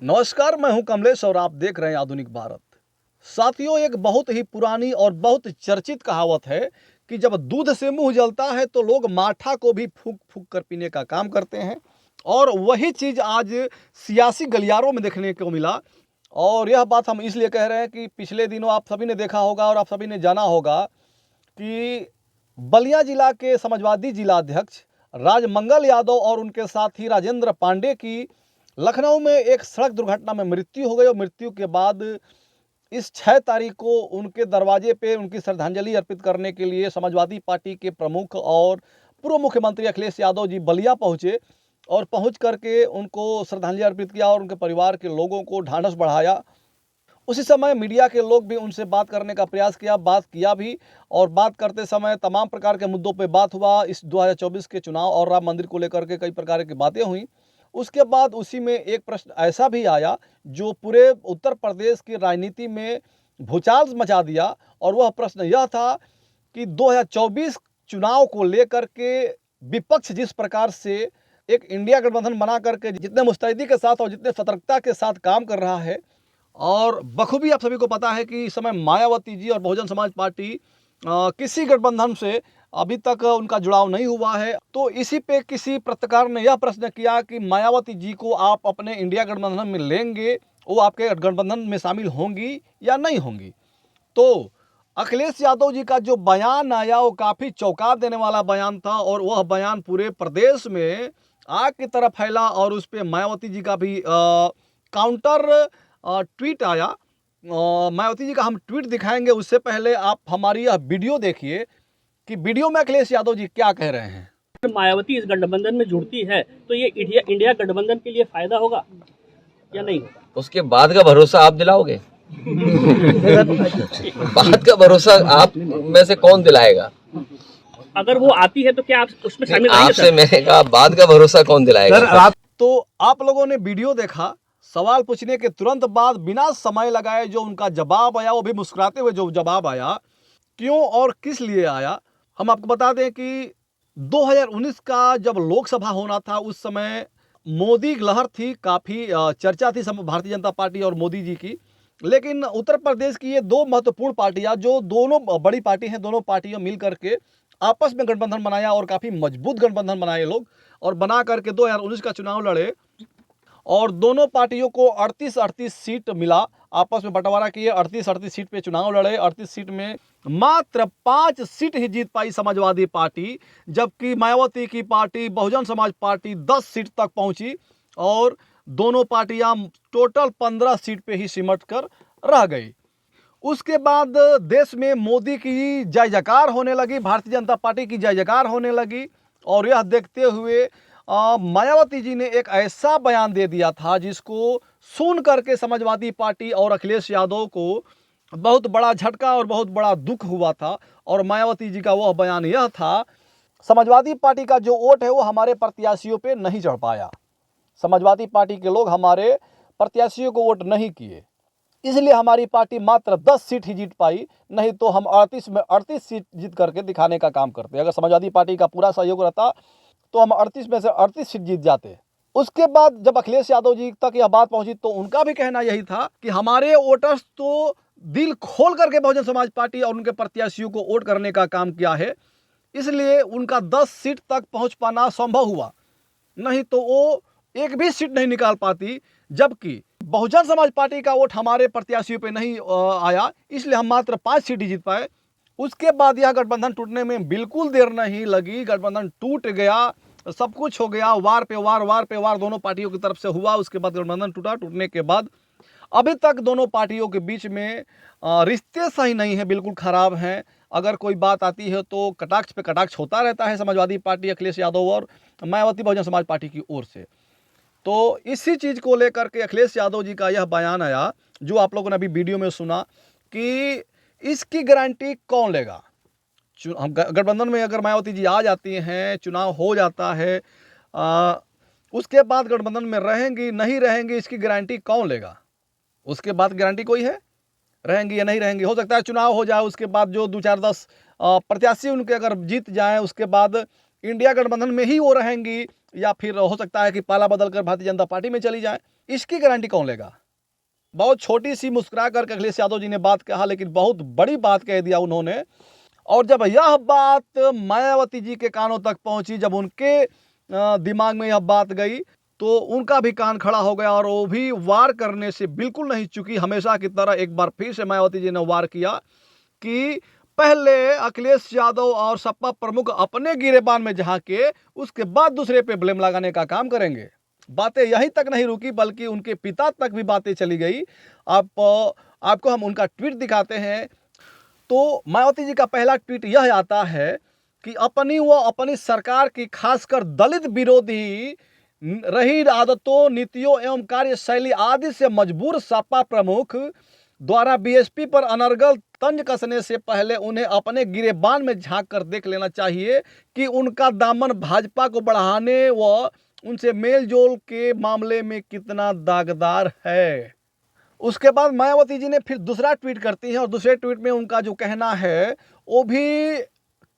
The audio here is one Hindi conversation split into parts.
नमस्कार, मैं हूं कमलेश और आप देख रहे हैं आधुनिक भारत। साथियों, एक बहुत ही पुरानी और बहुत चर्चित कहावत है कि जब दूध से मुंह जलता है तो लोग माठा को भी फूंक फूंक कर पीने का काम करते हैं। और वही चीज आज सियासी गलियारों में देखने को मिला। और यह बात हम इसलिए कह रहे हैं कि पिछले दिनों आप सभी ने देखा होगा और आप सभी ने जाना होगा कि बलिया जिला के समाजवादी जिला अध्यक्ष राजमंगल यादव और उनके साथी राजेंद्र पांडे की लखनऊ में एक सड़क दुर्घटना में मृत्यु हो गई। और मृत्यु के बाद इस 6 तारीख को उनके दरवाजे पे उनकी श्रद्धांजलि अर्पित करने के लिए समाजवादी पार्टी के प्रमुख और पूर्व मुख्यमंत्री अखिलेश यादव जी बलिया पहुंचे और पहुंच करके उनको श्रद्धांजलि अर्पित किया और उनके परिवार के लोगों को ढांढस बढ़ाया। उसी समय मीडिया के लोग भी उनसे बात करने का प्रयास किया, बात किया भी। और बात करते समय तमाम प्रकार के मुद्दों पे बात हुआ। इस 2024 के चुनाव और राम मंदिर को लेकर के कई प्रकार की बातें हुई। उसके बाद उसी में एक प्रश्न ऐसा भी आया जो पूरे उत्तर प्रदेश की राजनीति में भूचाल मचा दिया। और वह प्रश्न यह था कि 2024 चुनाव को लेकर के विपक्ष जिस प्रकार से एक इंडिया गठबंधन बना करके जितने मुस्तैदी के साथ और जितने सतर्कता के साथ काम कर रहा है, और बखूबी आप सभी को पता है कि इस समय मायावती जी और बहुजन समाज पार्टी किसी गठबंधन से अभी तक उनका जुड़ाव नहीं हुआ है। तो इसी पे किसी पत्रकार ने यह प्रश्न किया कि मायावती जी को आप अपने इंडिया गठबंधन में लेंगे, वो आपके गठबंधन में शामिल होंगी या नहीं होंगी। तो अखिलेश यादव जी का जो बयान आया वो काफ़ी चौंका देने वाला बयान था। और वह बयान पूरे प्रदेश में आग की तरह फैला और उस पर मायावती जी का भी काउंटर ट्वीट आया। मायावती जी का हम ट्वीट दिखाएंगे, उससे पहले आप हमारी यह वीडियो देखिए कि वीडियो में अखिलेश यादव जी क्या कह रहे हैं। मायावती इस गठबंधन में जुड़ती है तो ये इंडिया गठबंधन के लिए फायदा होगा या नहीं? उसके बाद का भरोसा आप दिलाओगे? बाद का भरोसा आप में से कौन दिलाएगा? अगर वो आती है तो क्या आप उसमें शामिल रहेंगे? आपसे मैंने कहा बाद का भरोसा कौन दिलाएगा? तो आप लोगों ने वीडियो देखा, सवाल पूछने के तुरंत बाद बिना समय लगाए जो उनका जवाब आया, वो भी मुस्कुराते हुए जो जवाब आया, क्यों और किस लिए आया, हम आपको बता दें कि 2019 का जब लोकसभा होना था उस समय मोदी लहर थी, काफ़ी चर्चा थी भारतीय जनता पार्टी और मोदी जी की। लेकिन उत्तर प्रदेश की ये दो महत्वपूर्ण पार्टियां जो दोनों बड़ी पार्टी हैं, दोनों पार्टियां मिल करके आपस में गठबंधन बनाया और काफ़ी मजबूत गठबंधन बनाए लोग और बना करके 2019 का चुनाव लड़े। और दोनों पार्टियों को 38-38 सीट मिला, आपस में बंटवारा किए, 38-38 सीट पे चुनाव लड़े। 38 सीट में मात्र 5 सीट ही जीत पाई समाजवादी पार्टी, जबकि मायावती की party Bahujan Samaj party 10 seat तक पहुंची। और दोनों पार्टियां टोटल 15 सीट पे ही सिमट कर रह गई। उसके बाद देश में मोदी की जय जयकार होने लगी, भारतीय जनता पार्टी की जय जयकार होने लगी। और यह देखते हुए मायावती जी ने एक ऐसा बयान दे दिया था जिसको सुन करके समाजवादी पार्टी और अखिलेश यादव को बहुत बड़ा झटका और बहुत बड़ा दुख हुआ था। और मायावती जी का वह बयान यह था, समाजवादी पार्टी का जो वोट है वो हमारे प्रत्याशियों पे नहीं चढ़ पाया, समाजवादी पार्टी के लोग हमारे प्रत्याशियों को वोट नहीं किए, इसलिए हमारी पार्टी मात्र 10 सीट ही जीत पाई, नहीं तो हम 38 में 38 सीट जीत करके दिखाने का काम करते। अगर समाजवादी पार्टी का पूरा सहयोग रहता तो हम 38 में से 38 सीट जीत जाते। उसके बाद जब अखिलेश यादव जी तक यह बात पहुंची तो उनका भी कहना यही था कि हमारे वोटर्स तो दिल खोल करके बहुजन समाज पार्टी और उनके प्रत्याशियों को वोट करने का काम किया है, इसलिए उनका 10 सीट तक पहुंच पाना संभव हुआ, नहीं तो वो एक भी सीट नहीं निकाल पाती। जबकि बहुजन समाज पार्टी का वोट हमारे प्रत्याशियों पे नहीं आया, इसलिए हम मात्र 5 सीट ही जीत पाए। उसके बाद यह गठबंधन टूटने में बिल्कुल देर नहीं लगी, गठबंधन टूट गया, सब कुछ हो गया, वार पे वार दोनों पार्टियों की तरफ से हुआ। उसके बाद गठबंधन टूटा। टूटने के बाद अभी तक दोनों पार्टियों के बीच में रिश्ते सही नहीं है, बिल्कुल खराब हैं। अगर कोई बात आती है तो कटाक्ष पे कटाक्ष होता रहता है समाजवादी पार्टी अखिलेश यादव और मायावती बहुजन समाज पार्टी की ओर से। तो इसी चीज़ को लेकर के अखिलेश यादव जी का यह बयान आया जो आप लोगों ने अभी वीडियो में सुना कि इसकी गारंटी कौन लेगा। गठबंधन में अगर मायावती जी आ जाती हैं, चुनाव हो जाता है, उसके बाद गठबंधन में रहेंगी नहीं रहेंगी, इसकी गारंटी कौन लेगा? उसके बाद गारंटी कोई है रहेंगी या नहीं रहेंगी? हो सकता है चुनाव हो जाए, उसके बाद जो 2-4-10 प्रत्याशी उनके अगर जीत जाएं, उसके बाद इंडिया गठबंधन में ही वो रहेंगी या फिर हो सकता है कि पाला बदल कर भारतीय जनता पार्टी में चली जाए, इसकी गारंटी कौन लेगा। बहुत छोटी सी मुस्कुरा कर अखिलेश यादव जी ने बात कहा, लेकिन बहुत बड़ी बात कह दिया उन्होंने। और जब यह बात मायावती जी के कानों तक पहुंची, जब उनके दिमाग में यह बात गई, तो उनका भी कान खड़ा हो गया और वो भी वार करने से बिल्कुल नहीं चुकी। हमेशा की तरह एक बार फिर से मायावती जी ने वार किया कि पहले अखिलेश यादव और सपा प्रमुख अपने गिरेबान में झांके, उसके बाद दूसरे पे ब्लेम लगाने का काम करेंगे। बातें यहीं तक नहीं रुकी, बल्कि उनके पिता तक भी बातें चली गई। आपको हम उनका ट्वीट दिखाते हैं। तो मायावती जी का पहला ट्वीट यह आता है कि अपनी सरकार की, खासकर दलित विरोधी रही आदतों, नीतियों एवं कार्यशैली आदि से मजबूर सपा प्रमुख द्वारा बीएसपी पर अनर्गल तंज कसने से पहले उन्हें अपने गिरेबान में झांक कर देख लेना चाहिए कि उनका दामन भाजपा को बढ़ाने व उनसे मेलजोल के मामले में कितना दागदार है। उसके बाद मायावती जी ने फिर दूसरा ट्वीट करती हैं, और दूसरे ट्वीट में उनका जो कहना है वो भी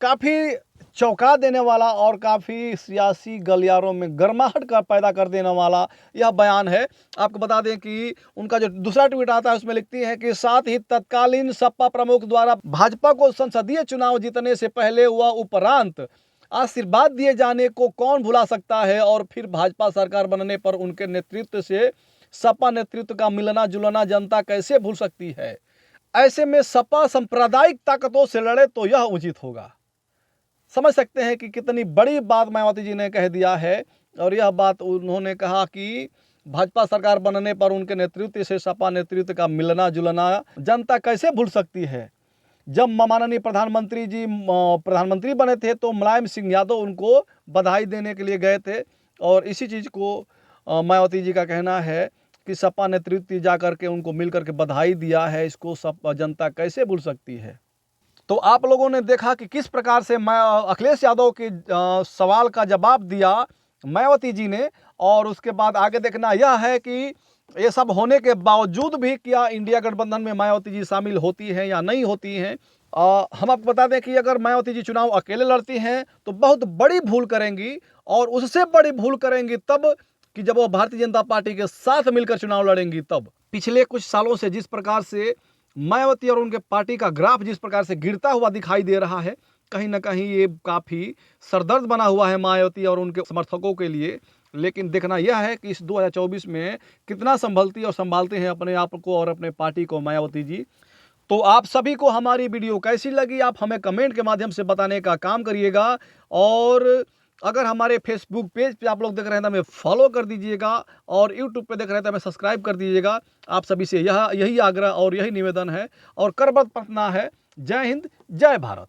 काफ़ी चौंका देने वाला और काफ़ी सियासी गलियारों में गर्माहट का पैदा कर देने वाला यह बयान है। आपको बता दें कि उनका जो दूसरा ट्वीट आता है उसमें लिखती हैं कि साथ ही तत्कालीन सपा प्रमुख द्वारा भाजपा को संसदीय चुनाव जीतने से पहले व उपरांत आशीर्वाद दिए जाने को कौन भुला सकता है, और फिर भाजपा सरकार बनने पर उनके नेतृत्व से सपा नेतृत्व का मिलना जुलना जनता कैसे भूल सकती है। ऐसे में सपा सांप्रदायिक ताकतों से लड़े तो यह उचित होगा। समझ सकते हैं कि कितनी बड़ी बात मायावती जी ने कह दिया है। और यह बात उन्होंने कहा कि भाजपा सरकार बनने पर उनके नेतृत्व से सपा नेतृत्व का मिलना जुलना जनता कैसे भूल सकती है। जब माननीय प्रधानमंत्री बने थे तो मुलायम सिंह यादव उनको बधाई देने के लिए गए थे, और इसी चीज़ को मायावती जी का कहना है कि सपा नेतृत्व जा करके उनको मिल करके बधाई दिया है। इसको सपा जनता कैसे भूल सकती है। तो आप लोगों ने देखा कि किस प्रकार से अखिलेश यादव के सवाल का जवाब दिया मायावती जी ने। और उसके बाद आगे देखना यह है कि ये सब होने के बावजूद भी क्या इंडिया गठबंधन में मायावती जी शामिल होती हैं या नहीं होती हैं। हम आपको बता दें कि अगर मायावती जी चुनाव अकेले लड़ती हैं तो बहुत बड़ी भूल करेंगी, और उससे बड़ी भूल करेंगी तब कि जब वो भारतीय जनता पार्टी के साथ मिलकर चुनाव लड़ेंगी। तब पिछले कुछ सालों से जिस प्रकार से मायावती और उनके पार्टी का ग्राफ जिस प्रकार से गिरता हुआ दिखाई दे रहा है, कहीं ना कहीं ये काफ़ी सरदर्द बना हुआ है मायावती और उनके समर्थकों के लिए। लेकिन देखना यह है कि इस 2024 में कितना संभलती और संभालते हैं अपने आप को और अपने पार्टी को मायावती जी। तो आप सभी को हमारी वीडियो कैसी लगी, आप हमें कमेंट के माध्यम से बताने का काम करिएगा। और अगर हमारे फेसबुक पेज पे आप लोग देख रहे हैं तो हमें फॉलो कर दीजिएगा, और यूट्यूब पे देख रहे हैं तो हमें सब्सक्राइब कर दीजिएगा। आप सभी से यही आग्रह और यही निवेदन है और करबद्ध प्रार्थना है। जय हिंद, जय भारत।